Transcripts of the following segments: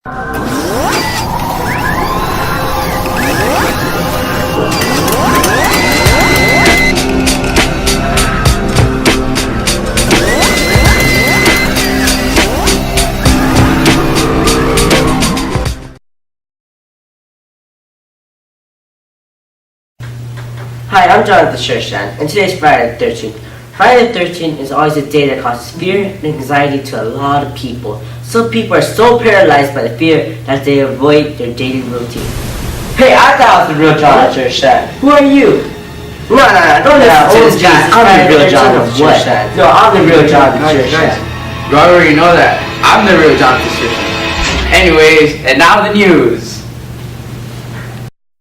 Hi, I'm Jonathan Shershan, and today's Friday the 13th. Friday the 13th is always a day that causes fear and anxiety to a lot of people. Some people are so paralyzed by the fear that they avoid their daily routine. Hey, I thought I was the real Jonathan Shershan. Who are you? No, don't listen to this guy. I'm the real Jonathan Shershan. No, I'm the real Jonathan Shershan. You already know that. I'm the real Jonathan Shershan. Anyways, and now the news.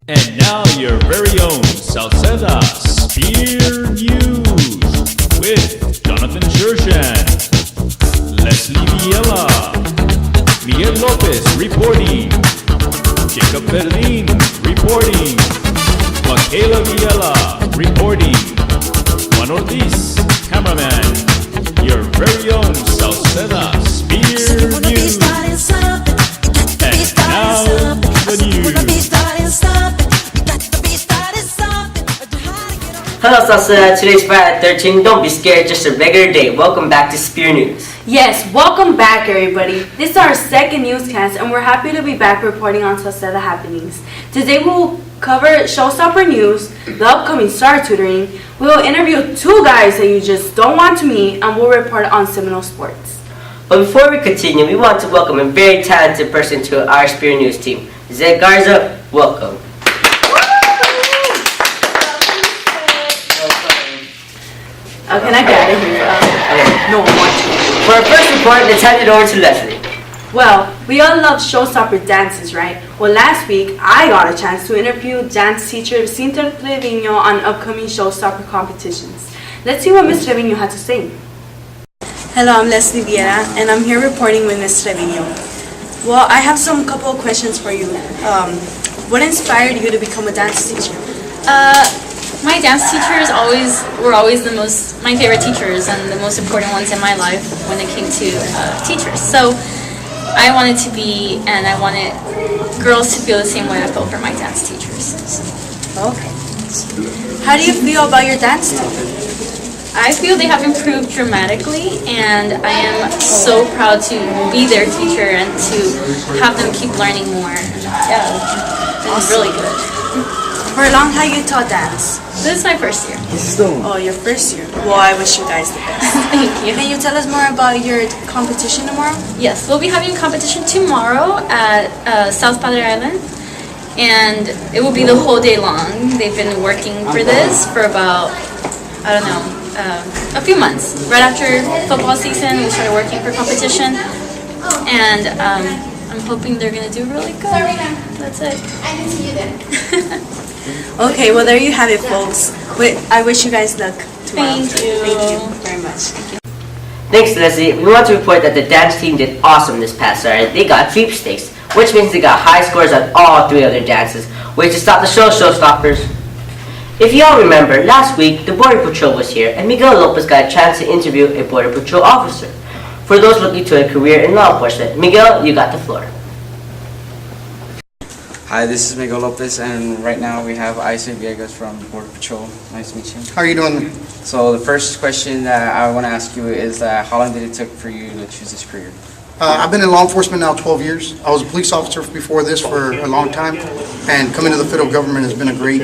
And now your very own Sauceda Spear News with Jonathan Shershan, Leslie Villela, Miguel Lopez reporting, Jacob Berlin reporting, Michaela Villela reporting, Juan Ortiz, cameraman, your very own Sauceda Spear News. And now the news. Hello, Sauceda. Today's Friday the 13th. Don't be scared, just a regular day. Welcome back to Spear News. Yes, welcome back, everybody. This is our second newscast, and we're happy to be back reporting on Sauceda happenings. Today we'll cover Showstopper news, the upcoming Star Tutoring. We'll interview two guys that you just don't want to meet, and we'll report on Seminole sports. But before we continue, we want to welcome a very talented person to our Spear News team. Zed Garza, welcome. Can I get out of here? No one wants to. For our first report, let's hand it over to Leslie. Well, we all love Showstopper dances, right? Well, last week, I got a chance to interview dance teacher Cinta Trevino on upcoming Showstopper competitions. Let's see what Ms. Trevino had to say. Hello, I'm Leslie Vieira, and I'm here reporting with Ms. Trevino. Well, I have some couple of questions for you. What inspired you to become a dance teacher? My dance teachers were always my favorite teachers and the most important ones in my life when it came to teachers. So I wanted to be, and I wanted girls to feel the same way I felt for my dance teachers. Okay. How do you feel about your dance team? I feel they have improved dramatically, and I am so proud to be their teacher and to have them keep learning more. Yeah, it's really good. For how long have you taught dance? This is my first year. Oh, your first year. Well, I wish you guys the best. Thank you. Can you tell us more about your competition tomorrow? Yes, we'll be having a competition tomorrow at South Padre Island, and it will be the whole day long. They've been working for this for about, I don't know, a few months. Right after football season, we started working for competition, and I'm hoping they're going to do really good. That's it. I can see you then. Okay, well there you have it, folks. I wish you guys luck tomorrow. Thank you. Thank you very much. Thanks, Leslie. We want to report that the dance team did awesome this past Saturday. They got sweepstakes, which means they got high scores on all three of their dances. Way to stop the Showstoppers. If y'all remember, last week the Border Patrol was here, and Miguel Lopez got a chance to interview a Border Patrol officer. For those looking to a career in law enforcement, Miguel, you got the floor. Hi, this is Miguel Lopez, and right now we have Isaac Villegas from Border Patrol. Nice to meet you. How are you doing? So the first question that I want to ask you is how long did it take for you to choose this career? I've been in law enforcement now 12 years. I was a police officer before this for a long time, and coming to the federal government has been a great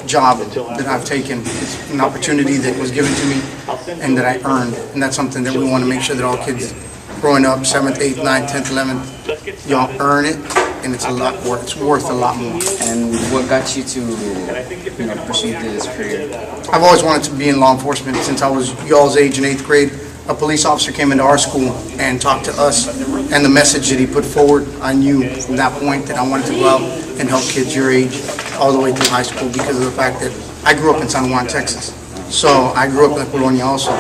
job that I've taken. It's an opportunity that was given to me and that I earned, and that's something that we want to make sure that all kids growing up, 7th, 8th, 9th, 10th, 11th, y'all earn it, and it's worth a lot more. And what got you to pursue this career? I've always wanted to be in law enforcement since I was y'all's age in 8th grade. A police officer came into our school and talked to us, and the message that he put forward, I knew from that point that I wanted to go out and help kids your age all the way through high school because of the fact that I grew up in San Juan, Texas. So I grew up in Colonia also,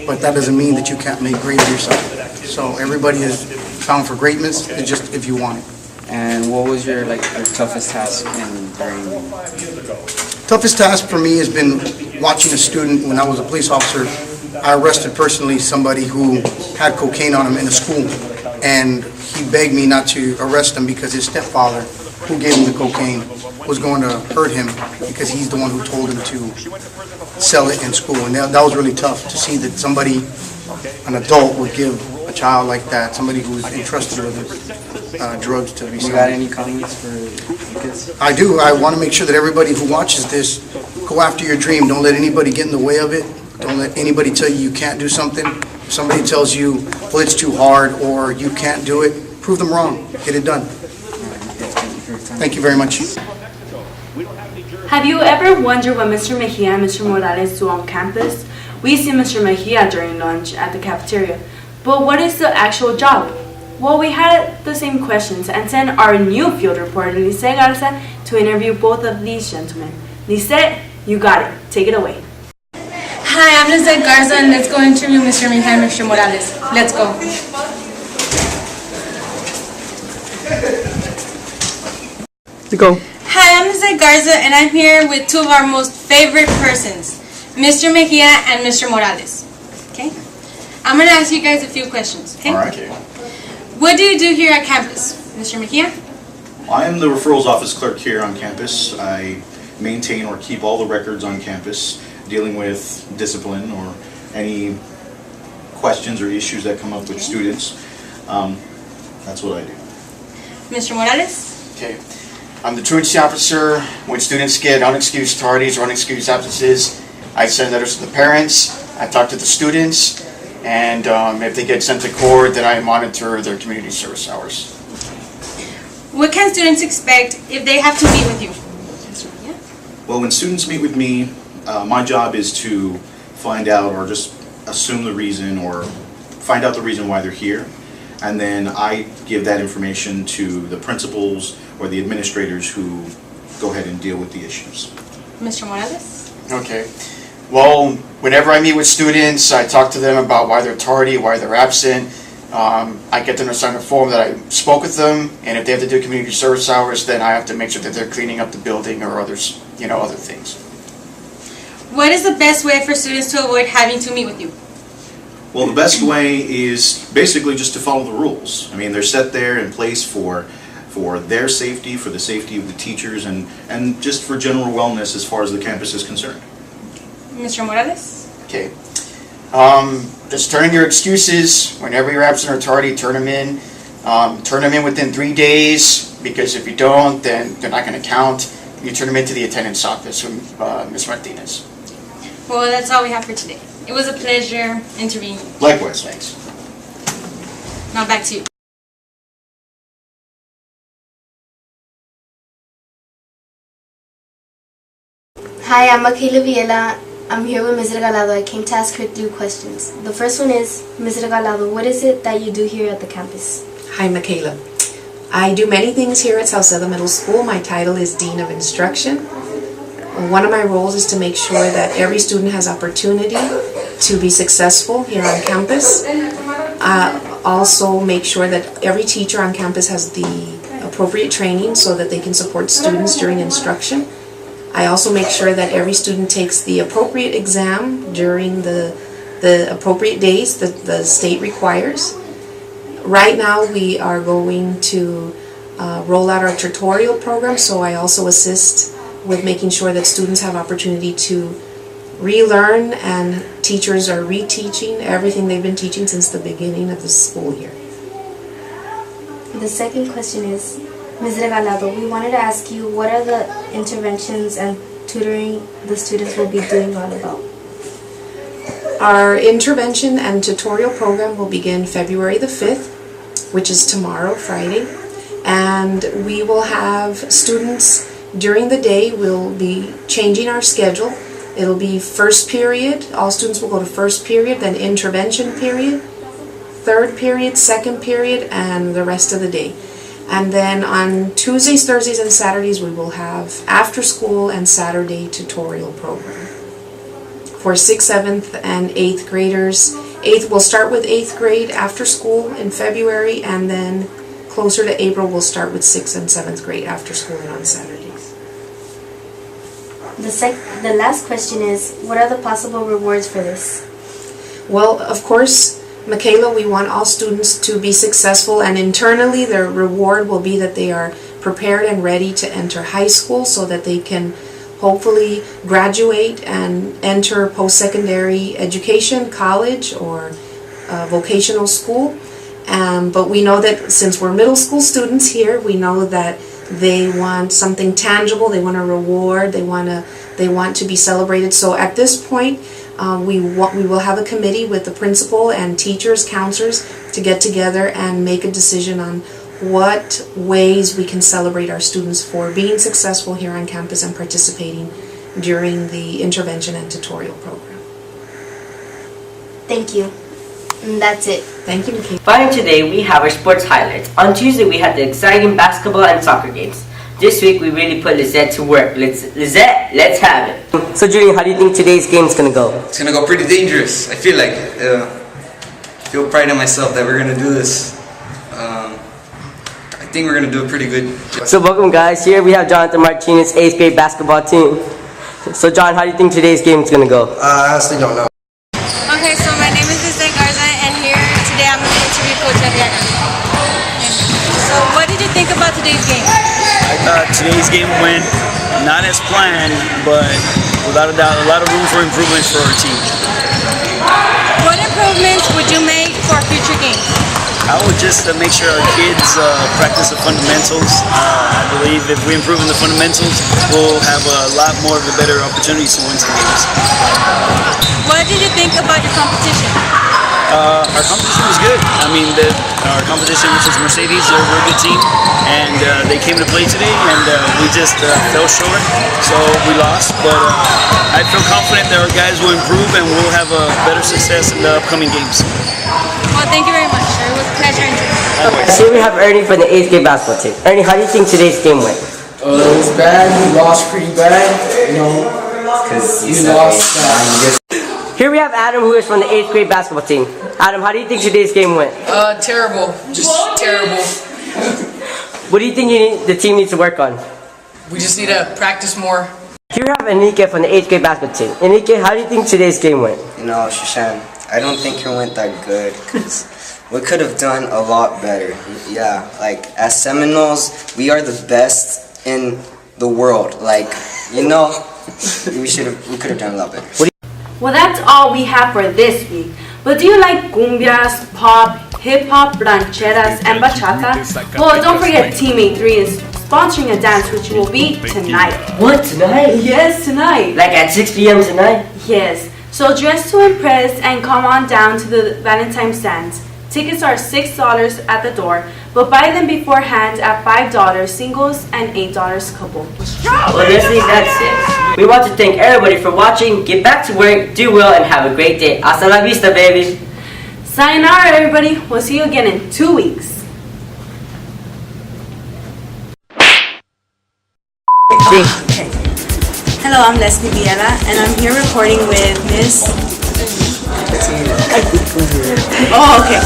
but that doesn't mean that you can't make great of yourself. So everybody is found for greatness, it's just if you want it. And what was your toughest task during? Toughest task for me has been watching a student. When I was a police officer, I arrested personally somebody who had cocaine on him in a school, and he begged me not to arrest him because his stepfather, who gave him the cocaine, was going to hurt him because he's the one who told him to sell it in school. And that was really tough to see that somebody, an adult, would give a child like that, somebody who was entrusted with drugs to be You sold. got any comments for the kids? I do. I want to make sure that everybody who watches this, go after your dream. Don't let anybody get in the way of it. Don't let anybody tell you can't do something. If somebody tells you, well, it's too hard or you can't do it, prove them wrong. Get it done. Thank you very much. Have you ever wondered what Mr. Mejia and Mr. Morales do on campus? We see Mr. Mejia during lunch at the cafeteria, but what is the actual job? Well, we had the same questions and sent our new field reporter, Lisette Garza, to interview both of these gentlemen. Lisette, you got it. Take it away. Hi, I'm Lisette Garza, and let's go interview Mr. Mejia and Mr. Morales. Let's go. Go. Hi, I'm Lisette Garza, and I'm here with two of our most favorite persons, Mr. Mejia and Mr. Morales. Okay? I'm going to ask you guys a few questions, okay? All right. Okay. What do you do here at campus, Mr. Mejia? I am the referrals office clerk here on campus. I maintain or keep all the records on campus dealing with discipline or any questions or issues that come up with students. That's what I do. Mr. Morales? Okay. I'm the truancy officer. When students get unexcused tardies or unexcused absences, I send letters to the parents, I talk to the students, and if they get sent to court, then I monitor their community service hours. What can students expect if they have to meet with you? Well, when students meet with me, my job is to find out or just assume the reason or find out the reason why they're here. And then I give that information to the principals or the administrators who go ahead and deal with the issues. Mr. Morales? Okay. Well, whenever I meet with students, I talk to them about why they're tardy, why they're absent. I get them to sign a form that I spoke with them, and if they have to do community service hours, then I have to make sure that they're cleaning up the building or others, other things. What is the best way for students to avoid having to meet with you? Well, the best way is basically just to follow the rules. I mean, they're set there in place for their safety, for the safety of the teachers, and just for general wellness as far as the campus is concerned. Mr. Morales? Okay. Just turn in your excuses. Whenever you're absent or tardy, turn them in. Turn them in within 3 days, because if you don't, then they're not going to count. You turn them into the attendance office with Ms. Martinez. Well, that's all we have for today. It was a pleasure interviewing you. Likewise. Thanks. Now back to you. Hi, I'm Michaela Viela. I'm here with Ms. Regalado. I came to ask her 3 questions. The first one is, Ms. Regalado, what is it that you do here at the campus? Hi, Michaela. I do many things here at Sauceda Middle School. My title is Dean of Instruction. One of my roles is to make sure that every student has opportunity to be successful here on campus. Also make sure that every teacher on campus has the appropriate training so that they can support students during instruction. I also make sure that every student takes the appropriate exam during the appropriate days that the state requires. Right now we are going to roll out our tutorial program, so I also assist with making sure that students have opportunity to relearn and teachers are reteaching everything they've been teaching since the beginning of the school year. The second question is, Ms. Regalado, we wanted to ask you what are the interventions and tutoring the students will be doing all about? Our intervention and tutorial program will begin February the 5th, which is tomorrow, Friday, and we will have students during the day. We'll be changing our schedule. It'll be first period, all students will go to first period, then intervention period, third period, second period, and the rest of the day. And then on Tuesdays, Thursdays, and Saturdays we will have after school and Saturday tutorial program. For 6th, 7th, and 8th graders, we'll start with 8th grade after school in February, and then closer to April we'll start with 6th and 7th grade after school and on Saturdays. The last question is, what are the possible rewards for this? Well, of course, Michaela, we want all students to be successful, and internally their reward will be that they are prepared and ready to enter high school so that they can hopefully graduate and enter post-secondary education, college, or vocational school. But we know that since we're middle school students here, we know that they want something tangible, they want a reward, they want to be celebrated. So at this point, we will have a committee with the principal and teachers, counselors to get together and make a decision on what ways we can celebrate our students for being successful here on campus and participating during the intervention and tutorial program. Thank you. And that's it. Thank you, Michaela. Finally today, we have our sports highlights. On Tuesday, we had the exciting basketball and soccer games. This week, we really put Lizette to work. Lizette, let's have it. So Julian, how do you think today's game is going to go? It's going to go pretty dangerous. I feel like I feel pride in myself that we're going to do this. I think we're going to do a pretty good job. So welcome guys, here we have Jonathan Martinez, 8th grade basketball team. So John, how do you think today's game is going to go? I honestly don't know. Okay, so my name is Garza, and here today I'm going to interview Coach Arriaga. So what did you think about today's game? I thought today's game went not as planned, but without a doubt, a lot of room for improvements for our team. What improvements would you make for future games? I would just make sure our kids practice the fundamentals. I believe if we improve in the fundamentals, we'll have a lot more of a better opportunities to win some games. What did you think about your competition? Our competition was good. I mean, our competition, which was Mercedes, they're a very good team, and they came to play today, and we just fell short, so we lost. But I feel confident that our guys will improve, and we'll have a better success in the upcoming games. Well, thank you very much. It was a pleasure interviewing. Here we have Ernie from the 8th grade basketball team. Ernie, how do you think today's game went? It was bad. We lost pretty bad. You know, Because we lost. Here we have Adam, who is from the 8th grade basketball team. Adam, how do you think today's game went? Terrible. Just terrible. What do you think the team needs to work on? We just need to practice more. Here we have Enrique from the 8th grade basketball team. Enrique, how do you think today's game went? You know, Shashan, I don't think it went that good because we could have done a lot better. Yeah, like as Seminoles, we are the best in the world. Like, you know, we could have done a lot better. Well, that's all we have for this week. But do you like cumbias, pop, hip-hop, rancheras, and bachata? Well, don't forget Team A3 is sponsoring a dance which will be tonight. What, tonight? Yes, tonight. Like at 6 p.m. tonight? Yes. So dress to impress and come on down to the Valentine stands. Tickets are $6 at the door, but buy them beforehand at $5 singles and $8 couple. Well, Leslie, that's it. We want to thank everybody for watching. Get back to work, do well, and have a great day. Hasta la vista, baby. Sayonara, everybody. We'll see you again in 2 weeks. Hello, I'm Leslie Viella, and I'm here recording with Miss... Oh, okay.